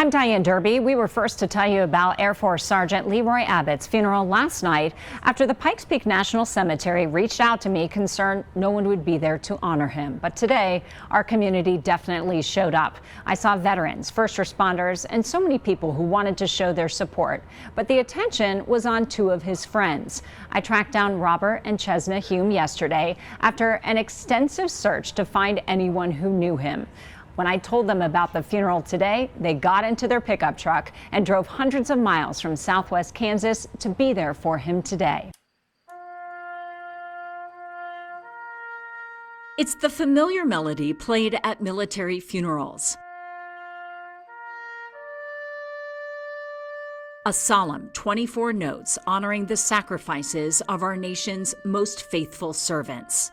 I'm Diane Derby. We were first to tell you about Air Force Sergeant Leroy Abbott's funeral last night after the Pikes Peak National Cemetery reached out to me concerned no one would be there to honor him. But today, our community definitely showed up. I saw veterans, first responders, and so many people who wanted to show their support. But the attention was on two of his friends. I tracked down Robert and Chesna Hume yesterday after an extensive search to find anyone who knew him. When I told them about the funeral today, they got into their pickup truck and drove hundreds of miles from southwest Kansas to be there for him today. It's the familiar melody played at military funerals. A solemn 24 notes honoring the sacrifices of our nation's most faithful servants.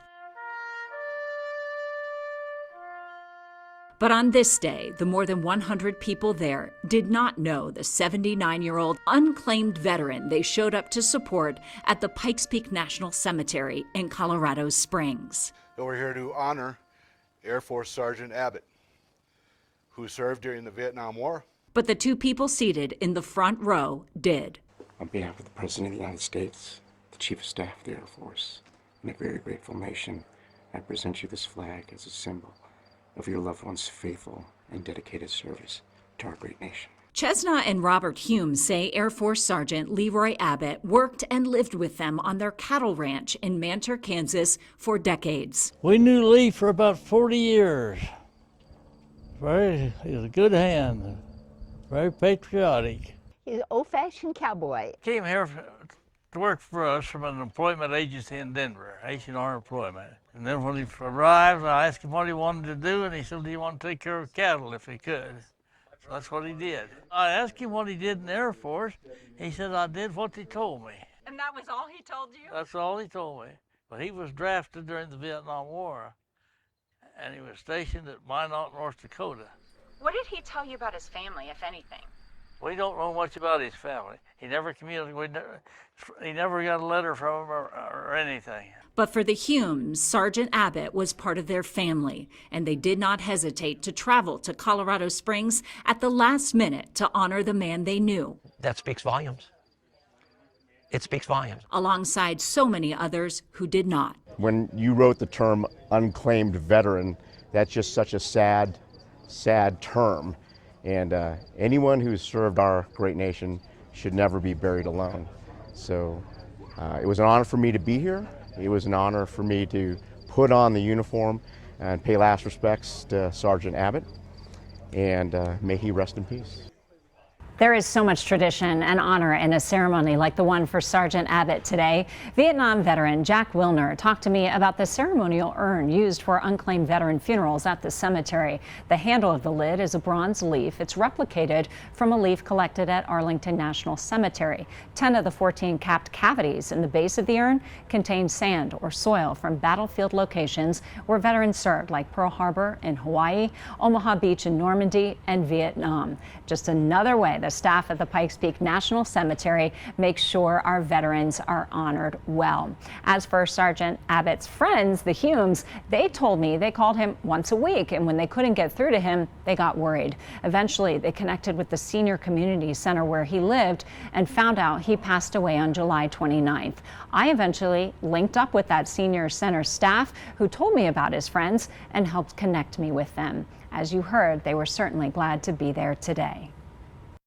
But on this day, the more than 100 people there did not know the 79-year-old unclaimed veteran they showed up to support at the Pikes Peak National Cemetery in Colorado Springs. We're here to honor Air Force Sergeant Abbott, who served during the Vietnam War. But the two people seated in the front row did. On behalf of the President of the United States, the Chief of Staff of the Air Force, and a very grateful nation, I present you this flag as a symbol of your loved one's faithful and dedicated service to our great nation. Chesna and Robert Hume say Air Force Sergeant Leroy Abbott worked and lived with them on their cattle ranch in Mantor, Kansas for decades. We knew Lee for about 40 years. He was a good hand, very patriotic. He's an old-fashioned cowboy. Came here to work for us from an employment agency in Denver, H&R Employment. And then when he arrived, I asked him what he wanted to do, and he said he wanted to take care of cattle if he could. So that's what he did. I asked him what he did in the Air Force. He said, I did what he told me. And that was all he told you? That's all he told me. But he was drafted during the Vietnam War, and he was stationed at Minot, North Dakota. What did he tell you about his family, if anything? We don't know much about his family. He never communicated. He never got a letter from him or anything. But for the Humes, Sergeant Abbott was part of their family, and they did not hesitate to travel to Colorado Springs at the last minute to honor the man they knew. That speaks volumes. It speaks volumes. Alongside so many others who did not. When you wrote the term unclaimed veteran, that's just such a sad term. And anyone who's served our great nation should never be buried alone. So it was an honor for me to be here. It was an honor for me to put on the uniform and pay last respects to Sergeant Abbott. And may he rest in peace. There is so much tradition and honor in a ceremony like the one for Sergeant Abbott today. Vietnam veteran Jack Wilner talked to me about the ceremonial urn used for unclaimed veteran funerals at the cemetery. The handle of the lid is a bronze leaf. It's replicated from a leaf collected at Arlington National Cemetery. 10 of the 14 capped cavities in the base of the urn contain sand or soil from battlefield locations where veterans served, like Pearl Harbor in Hawaii, Omaha Beach in Normandy, and Vietnam. Just another way the staff at the Pikes Peak National Cemetery makes sure our veterans are honored well. As for Sergeant Abbott's friends, the Humes, they told me they called him once a week, and when they couldn't get through to him, they got worried. Eventually, they connected with the senior community center where he lived and found out he passed away on July 29th. I eventually linked up with that senior center staff who told me about his friends and helped connect me with them. As you heard, they were certainly glad to be there today.